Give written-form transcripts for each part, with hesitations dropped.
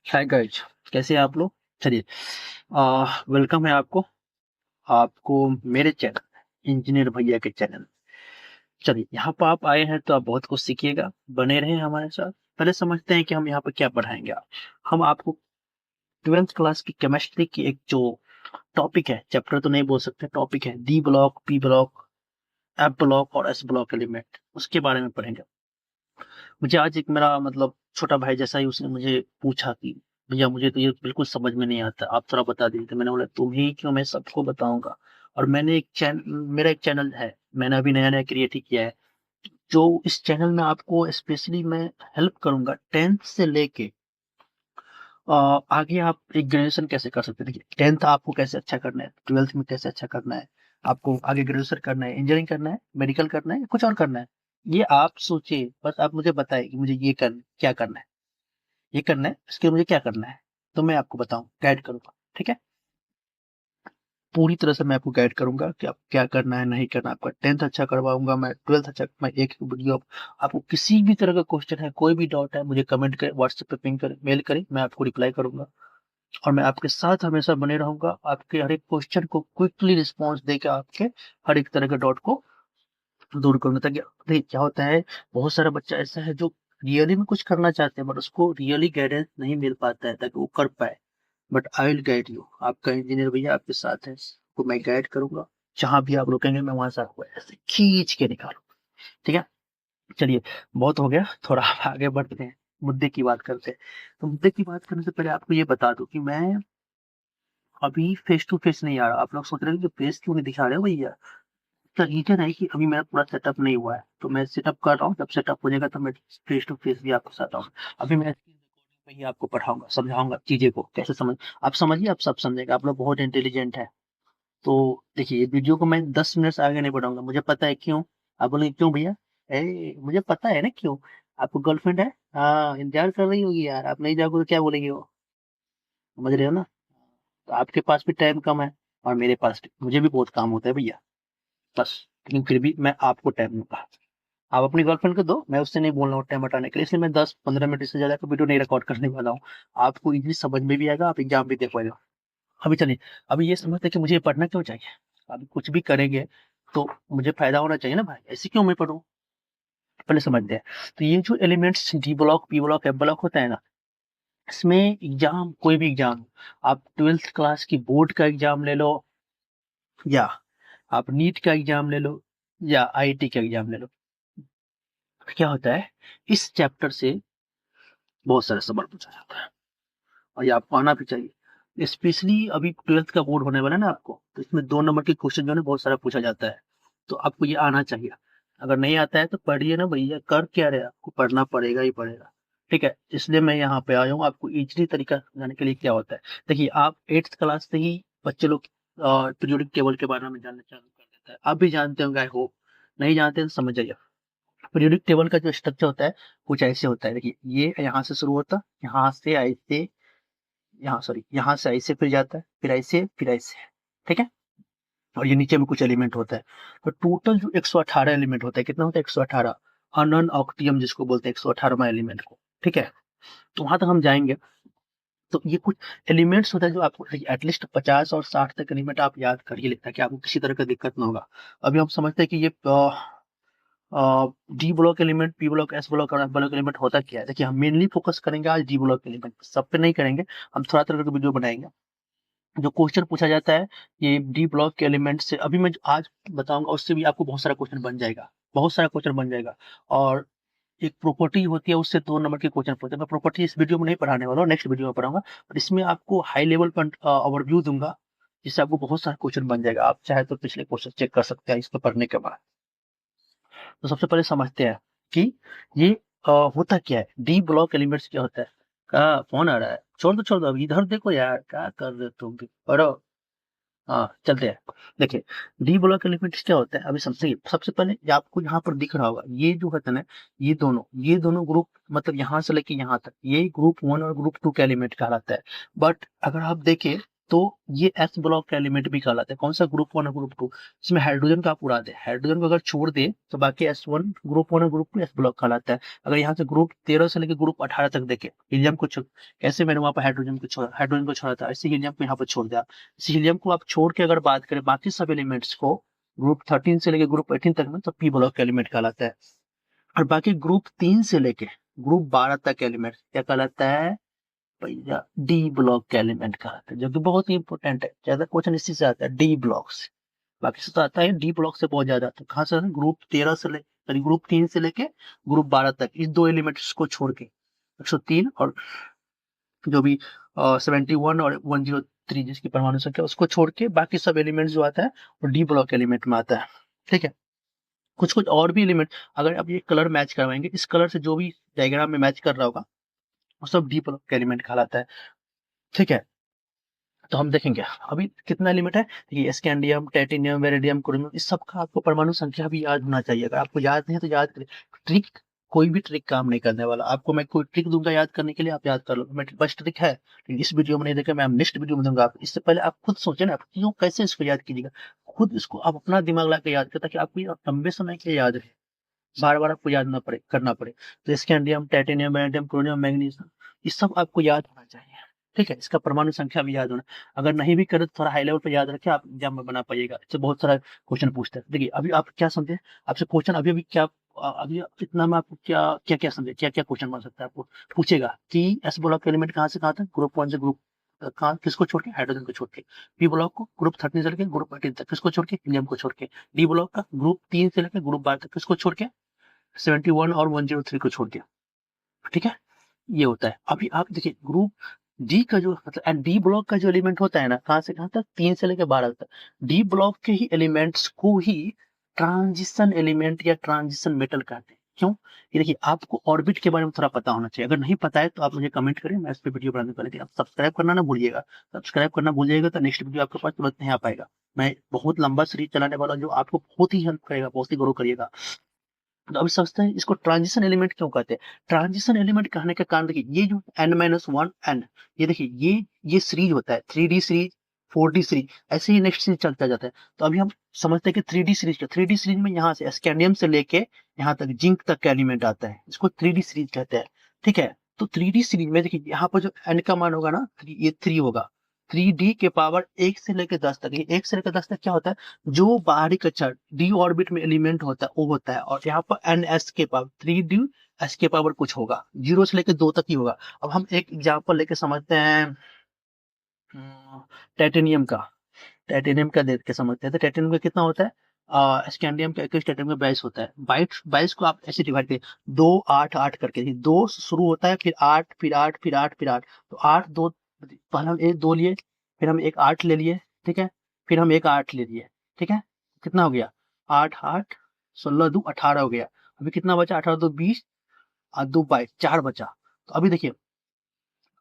Hi guys, कैसे हैं आप लोग। चलिए, वेलकम है आपको आपको मेरे चैनल इंजीनियर भैया के चैनल। चलिए, यहाँ पर आप आए हैं तो आप बहुत कुछ सीखिएगा, बने रहें हमारे साथ। पहले समझते हैं कि हम यहाँ पर क्या पढ़ाएंगे। हम आपको 12th क्लास की केमिस्ट्री की एक जो टॉपिक है, चैप्टर तो नहीं बोल सकते, टॉपिक है D block, P block, F block और एस ब्लॉक एलिमेंट, उसके बारे में पढ़ेंगे। मुझे आज एक मेरा मतलब छोटा भाई जैसा ही उसने मुझे पूछा कि भैया मुझे तो ये बिल्कुल समझ में नहीं आता, आप थोड़ा बता दीजिए। तो मैंने बोला तुम ही क्यों, मैं सबको बताऊंगा। और मैंने एक चैनल, मेरा एक चैनल है, मैंने अभी नया नया क्रिएट ही किया है, जो इस चैनल में आपको स्पेशली मैं हेल्प करूंगा 10th से लेके आगे आप एक ग्रेजुएशन कैसे कर सकते हैं। देखिए, 10th आपको कैसे अच्छा करना है, 12th में कैसे अच्छा करना है, आपको आगे ग्रेजुएशन करना है, इंजीनियरिंग करना है, मेडिकल करना है या कुछ और करना है, ये आप सोचिए। बस आप मुझे बताइए कि मुझे ये क्या करना है, ये करना है, इसके लिए मुझे क्या करना है, तो मैं आपको बताऊं, गाइड करूंगा। ठीक है, पूरी तरह से मैं आपको गाइड करूंगा कि आप क्या करना है, नहीं करना। आपका 10th अच्छा करवाऊंगा मैं, 12th अच्छा, मैं एक वीडियो आपको किसी भी तरह का क्वेश्चन है, कोई भी डाउट है, मुझे कमेंट करें, व्हाट्सएप पे पिंग करें, मेल करें, मैं आपको रिप्लाई करूंगा। और मैं आपके साथ हमेशा बने रहूंगा, आपके हर एक क्वेश्चन को क्विकली रिस्पॉन्स देकर आपके हर एक तरह के डाउट को दूर करूंगा। ताकि देखिए क्या होता है, बहुत सारा बच्चा ऐसा है जो रियली में कुछ करना चाहते हैं बट उसको रियली गाइडेंस नहीं मिल पाता है ताकि वो कर पाए। But I will guide you, आपका इंजीनियर भैया आपके साथ है, तो मैं गाइड करूंगा। जहां भी आप रुकेंगे मैं वहां से आपको ऐसे खींच के निकालूंगा। ठीक है, चलिए, बहुत हो गया, थोड़ा आगे बढ़ते हैं, मुद्दे की बात करते हैं। तो मुद्दे की बात करने से पहले आपको ये बता दूं कि मैं अभी फेस टू फेस नहीं आ रहा। आप लोग सोच रहे हैं कि फेस क्यों नहीं दिखा रहे हो भैया। तो रीजन है कि अभी मेरा पूरा सेटअप नहीं हुआ है, तो मैं सेटअप कर रहा हूँ। जब सेटअप हो जाएगा तो मैं फेस टू फेस भी आपके साथ आऊंगा। अभी मैं स्क्रीन रिकॉर्डिंग पे ही आपको पढ़ाऊंगा, समझाऊंगा चीजें को कैसे समझ। आप समझिए, आप सब समझेगा, आप लोग बहुत इंटेलिजेंट है। तो देखिए, ये वीडियो को मैं 10 मिनट से आगे नहीं बढ़ाऊंगा, मुझे पता है क्यों। आप बोलेंगे क्यों भैया, मुझे पता है ना क्यों। आपको गर्लफ्रेंड है, हाँ, इंतजार कर रही होगी यार, आप नहीं जाओगे तो क्या बोलेगी वो, समझ रहे हो ना। तो आपके पास भी टाइम कम है और मेरे पास, मुझे भी बहुत काम होता है भैया, बस। लेकिन फिर भी मैं आपको टाइम दूंगा। आप अपनी गर्लफ्रेंड को दो, मैं उससे नहीं बोल रहा हूँ टाइम हटाने के लिए, इसलिए मैं 10-15 मिनट से ज्यादा का वीडियो नहीं रिकॉर्ड करने वाला हूँ। आपको इजीली समझ में भी आएगा, आप एग्जाम भी दे पाएगा। अभी चलिए, अभी ये समझते हैं कि मुझे ये पढ़ना क्यों चाहिए। अभी कुछ भी करेंगे तो मुझे फायदा होना चाहिए ना भाई, ऐसे क्यों मैं पढ़ूं, पहले समझते हैं। तो ये जो elements D block, P block, F block होता है ना, इसमें एग्जाम, कोई भी एग्जाम, आप 12th क्लास की बोर्ड का एग्जाम ले लो, या आप नीट का एग्जाम ले लो, या आईआईटी का एग्जाम ले लो, क्या होता है, इस चैप्टर से बहुत सारे सवाल पूछा जाता है और ये आपको आना भी चाहिए। स्पेशली अभी 12th का बोर्ड होने वाला है ना आपको, तो इसमें 2 नंबर के क्वेश्चन जो है ना बहुत सारा पूछा जाता है, तो आपको ये आना चाहिए। अगर नहीं आता है तो पढ़िए ना भैया, कर क्या रहे, आपको पढ़ना पड़ेगा ही पड़ेगा। ठीक है, इसलिए मैं यहाँ पे आया हूँ आपको इजली तरीका समझाने के लिए। क्या होता है, देखिए, आप 8th क्लास से ही बच्चे लोग पीरियोडिक टेबल के बारे में जानना चालू कर देता है, आप भी जानते होंगे, आई होप। नहीं जानते हैं तो समझ जाइए। पीरियोडिक टेबल का जो स्ट्रक्चर होता है कुछ ऐसे होता है। देखिए, ये यहाँ से शुरू होता है, यहाँ से ऐसे, यहाँ सॉरी, यहाँ से ऐसे फिर जाता है, फिर ऐसे, फिर ऐसे। ठीक है, और ये नीचे में कुछ एलिमेंट होता है। तो टोटल जो 118 एलिमेंट होता है, कितना होता है, 118। अनन ऑक्टियम जिसको बोलते हैं, 118वां एलिमेंट को। ठीक है, तो वहां तक हम जाएंगे। तो ये कुछ एलिमेंट्स होता है जो आपको एटलीस्ट 50 और 60 तक एलिमेंट आप याद करिए, लिखता है कि आपको किसी तरह का दिक्कत ना होगा। अभी हम समझते हैं कि ये D block element, P block, S block और एफ ब्लॉक एलिमेंट होता क्या है। देखिए, हम मेनली फोकस करेंगे आज डी ब्लॉक एलिमेंट, सब पे नहीं करेंगे, हम थोड़ा थोड़ा वीडियो बनाएंगे। जो क्वेश्चन पूछा जाता है ये डी ब्लॉक के एलिमेंट से, अभी मैं जो आज बताऊंगा उससे भी आपको बहुत सारा क्वेश्चन बन जाएगा, बहुत सारा क्वेश्चन बन जाएगा। और एक प्रॉपर्टी होती है, उससे 2 नंबर के क्वेश्चन पूछते हैं। मैं प्रॉपर्टी इस वीडियो में नहीं पढ़ाने वाला हूँ, नेक्स्ट वीडियो में पढ़ाऊंगा, और इसमें आपको हाई लेवल पर ओवरव्यू दूंगा, जिससे आपको बहुत सारा क्वेश्चन बन जाएगा। आप चाहे तो पिछले क्वेश्चन चेक कर सकते हैं इसको पढ़ने के बाद। तो सबसे पहले समझते हैं कि ये होता क्या है, डी ब्लॉक एलिमेंट्स क्या होता है। का फोन आ रहा है, छोड़ दो, अभी इधर देखो यार, क्या कर रहे हो तुम भी, पढ़ो। हाँ, चलते हैं। देखिए, डी ब्लॉक एलिमेंट्स क्या होता है, अभी समझिए। सबसे पहले ये आपको यहाँ पर दिख रहा होगा, ये जो होता है ना, ये दोनों ग्रुप, मतलब यहाँ से लेके यहाँ तक, ये ग्रुप 1 और ग्रुप 2 का एलिमेंट कहलाता है। बट अगर आप देखें तो ये एस ब्लॉक का एलिमेंट भी कहलाता है। कौन सा? ग्रुप 1 और ग्रुप 2। इसमें हाइड्रोजन को आप उड़ा दे, हाइड्रोजन को अगर छोड़ दे तो बाकी S1 ग्रुप 1 और ग्रुप 2 एस ब्लॉक कहलाता है। अगर यहाँ से ग्रुप 13 से लेकर ग्रुप 18 तक देखे, हीलियम को कैसे मैंने वहां पर हाइड्रोजन को छोड़ा था, ऐसे हीलियम को यहाँ पर छोड़ दिया। इस हीलियम को आप छोड़ के अगर बात करें बाकी सब एलिमेंट्स को, ग्रुप 13 से लेकर ग्रुप 18 तक में, तो पी ब्लॉक का एलिमेंट कहलाता है। और बाकी ग्रुप 3 से लेके ग्रुप 12 तक एलिमेंट क्या कहलाता है भैया? डी ब्लॉक का एलिमेंट कहलाता है, जो कि बहुत ही इंपॉर्टेंट है। ज्यादा क्वेश्चन इसी से आता है, डी ब्लॉक से। बाकी से तो आता है डी ब्लॉक से बहुत ज्यादा आता है। कहाँ से? ग्रुप 13 से लेकर ग्रुप 3 से लेके ग्रुप 12 तक, इस दो एलिमेंट्स को छोड़ के 103 और जो भी 71 और 103 जिसकी परमाणु संख्या, उसको छोड़ के बाकी सब एलिमेंट जो आता है वो डी ब्लॉक एलिमेंट में आता है। ठीक है। कुछ कुछ और भी एलिमेंट अगर आप ये कलर मैच करवाएंगे, इस कलर से जो भी डायग्राम में मैच कर रहा होगा वो सब डी ब्लॉक एलिमेंट कहलाता है। ठीक है। तो हम देखेंगे अभी कितना एलिमेंट है। देखिए स्कैंडियम, टाइटेनियम, वेरिडियम, क्रोमियम, इस सब का आपको परमाणु संख्या भी याद होना चाहिए। अगर आपको याद नहीं है तो याद करें। ट्रिक, कोई भी ट्रिक काम नहीं करने वाला। आपको मैं कोई ट्रिक दूंगा याद करने के लिए, आप याद कर लो। मैं बस ट्रिक है, लेकिन इस वीडियो में नहीं देखा, मैं नेक्स्ट वीडियो में दूंगा। आप इससे पहले आप खुद सोचे ना, क्यों कैसे इसको याद कीजिएगा। खुद इसको आप अपना दिमाग ला के याद करें, ताकि आपको ये लंबे समय के लिए याद रहे, बार बार आपको याद ना पड़े, करना पड़े। तो scandium, titanium, vanadium, chromium, magnesium, ये सब आपको याद होना चाहिए। ठीक है। इसका परमाणु संख्या भी याद होना। अगर नहीं भी करे तो थोड़ा हाई लेवल पे याद रखे, आप एग्जाम में बना पाइएगा। इससे बहुत सारा क्वेश्चन पूछते हैं। देखिए अभी आप क्या समझे, आपसे क्वेश्चन अभी अभी क्या, अभी इतना में आपको क्या क्या क्या समझे, क्या क्या क्वेश्चन बन सकता है। आपको पूछेगा कि एस ब्लॉक एलिमेंट कहाँ से कहाँ तक, ग्रुप 1 से ग्रुप कहाँ, किसको छोड़ के? हाइड्रोजन को छोड़ के। पी ब्लॉक को ग्रुप 13 से लेकर ग्रुप 18 तक, किसको छोड़ के? हीलियम को छोड़ के। डी ब्लॉक का ग्रुप 3 से लेकर ग्रुप 12 तक, किसको छोड़ के? 71 और 103 को छोड़ के। ठीक है। ये होता है। अभी आप देखिए ग्रुप डी का जो मतलब डी ब्लॉक का जो एलिमेंट होता है ना, कहाँ से कहाँ तक? 3 से लेकर 12 तक। डी ब्लॉक के ही एलिमेंट्स को ही ट्रांजिशन एलिमेंट या ट्रांजिशन मेटल कहते हैं। क्यों? ये देखिए आपको ऑर्बिट के बारे में थोड़ा पता होना चाहिए। अगर नहीं पता है तो आप मुझे कमेंट करें, मैं इस पे वीडियो बनाने वाले थे। आप सब्सक्राइब करना ना भूलिएगा। सब्सक्राइब करना भूल जाएगा तो नेक्स्ट वीडियो आपके पास तुरंत नहीं आ पाएगा। मैं बहुत लंबा सीरीज चलाने वाला हूं, जो आपको बहुत ही हेल्प करेगा, बहुत ही ग्रो करिएगा। तो अभी समझते हैं इसको ट्रांजिशन एलिमेंट क्यों कहते हैं। ट्रांजिशन एलिमेंट कहने का कारण देखिए, ये जो n-1 n, ये देखिए ये सीरीज होता है, 3D सीरीज, 4D सीरीज, ऐसे ही नेक्स्ट सीरीज चलता जाता है। तो अभी हम समझते हैं कि 3D सीरीज क्या। 3D सीरीज में यहाँ से स्कैंडियम से लेके यहाँ तक जिंक तक का एलिमेंट आता है, इसको 3D सीरीज कहते हैं। ठीक है। तो 3D सीरीज में देखिए यहाँ पर जो n का मान होगा ना, ये 3 होगा। 3D के पावर 1 से लेकर 10 तक। ये 1 से लेकर 10 तक क्या होता है? जो बाहरी कक्षा डी ऑर्बिट में एलिमेंट होता है वो होता है। और यहाँ पर एन एस के पावर 3D एस के पावर कुछ होगा, 0 से लेकर 2 तक ही होगा। अब हम एक एग्जांपल लेके समझते हैं टाइटेनियम का। टाइटेनियम का देख के समझते हैं। तो टाइटेनियम का कितना होता है? स्कैंडियम का 21, टाइटेनियम का 22 होता है। 22 को आप ऐसे डिवाइड करिए, 2 8 8 करके। 2 शुरू होता है, फिर 8, फिर 8, फिर 8, फिर 8। तो 8 2, पहले हम एक 2 लिए, फिर हम एक 8 ले लिए। ठीक है। फिर हम एक 8 ले लिए। ठीक है। कितना हो गया? 8 8 16 2 18 हो गया। अभी कितना बचा? 18 2 20 और 2 22, 4 बचा। तो अभी देखिए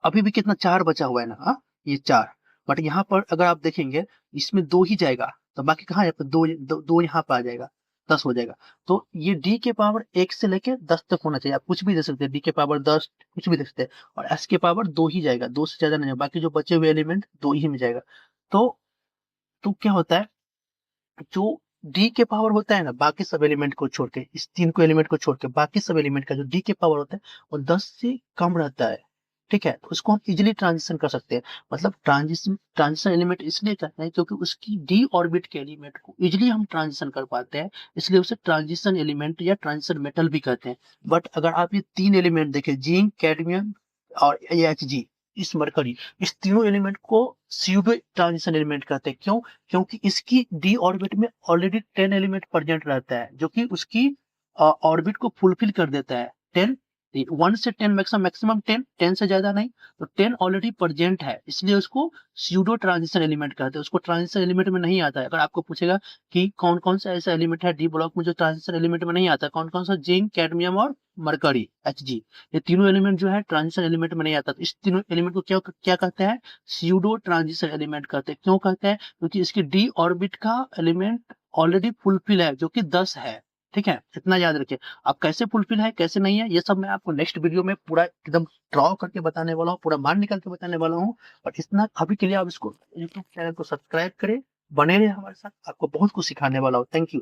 अभी भी कितना? 4 बचा हुआ है ना। हाँ, ये 4। बट यहाँ पर अगर आप देखेंगे इसमें 2 ही जाएगा, तो बाकी कहाँ है? 2 यहाँ पर आ जाएगा, 10 हो जाएगा। तो ये डी के पावर 1 से लेके 10 तक होना चाहिए। आप कुछ भी दे सकते हैं, डी के पावर 10 कुछ भी दे सकते हैं। और एस के पावर 2 ही जाएगा, 2 से ज्यादा नहीं जाएगा। बाकी जो बचे हुए एलिमेंट 2 ही में जाएगा। तो तो क्या होता है, जो डी के पावर होता है ना, बाकी सब एलिमेंट को छोड़ के, इस 3 को एलिमेंट को छोड़ के बाकी सब एलिमेंट का जो डी के पावर होता है वो 10 से कम रहता है। ठीक है। तो उसको हम इजिली ट्रांजिशन कर सकते हैं। मतलब ट्रांजिशन एलिमेंट इसलिए कहते हैं क्योंकि उसकी डी ऑर्बिट के एलिमेंट को इजिली हम ट्रांजिशन कर पाते हैं, इसलिए उसे ट्रांजिशन एलिमेंट या ट्रांजिशन मेटल भी कहते हैं। बट अगर आप ये 3 एलिमेंट देखें, जिंक, कैडमियम और Ag, इस मरकरी, इस तीनों एलिमेंट को स्यूडो ट्रांजिशन एलिमेंट कहते हैं। क्यों? क्योंकि इसकी डी ऑर्बिट में ऑलरेडी 10 एलिमेंट प्रेजेंट रहता है, जो कि उसकी ऑर्बिट को फुलफिल कर देता है। 10, 1 से 10, मैक्सिमम 10 से ज्यादा नहीं। तो 10 ऑलरेडी प्रेजेंट है, इसलिए उसको स्यूडो ट्रांजिशन एलिमेंट कहते हैं। उसको ट्रांजिशन एलिमेंट में नहीं आता है। अगर आपको पूछेगा कि कौन कौन सा ऐसा एलिमेंट है डी ब्लॉक में जो ट्रांजिशन एलिमेंट में नहीं आता, कौन कौन सा? जिंक, कैडमियम और मरकरी, Hg। ये तीनों एलिमेंट जो है ट्रांजिशन एलिमेंट में नहीं आता। तो इस तीनों एलिमेंट को क्या क्या कहते हैं? स्यूडो ट्रांजिशन एलिमेंट कहते हैं। क्यों कहते हैं? क्योंकि इसकी डी ऑर्बिट का एलिमेंट ऑलरेडी फुलफिल है, जो कि 10 है। ठीक है, इतना याद रखिए। आप कैसे फुलफिल है, कैसे नहीं है, ये सब मैं आपको नेक्स्ट वीडियो में पूरा एकदम ड्रॉ करके बताने वाला हूँ, पूरा मार निकाल के बताने वाला हूँ। और इतना अभी के लिए आप इसको यूट्यूब चैनल को सब्सक्राइब करें, बने रहे हमारे साथ, आपको बहुत कुछ सिखाने वाला हूँ। Thank you.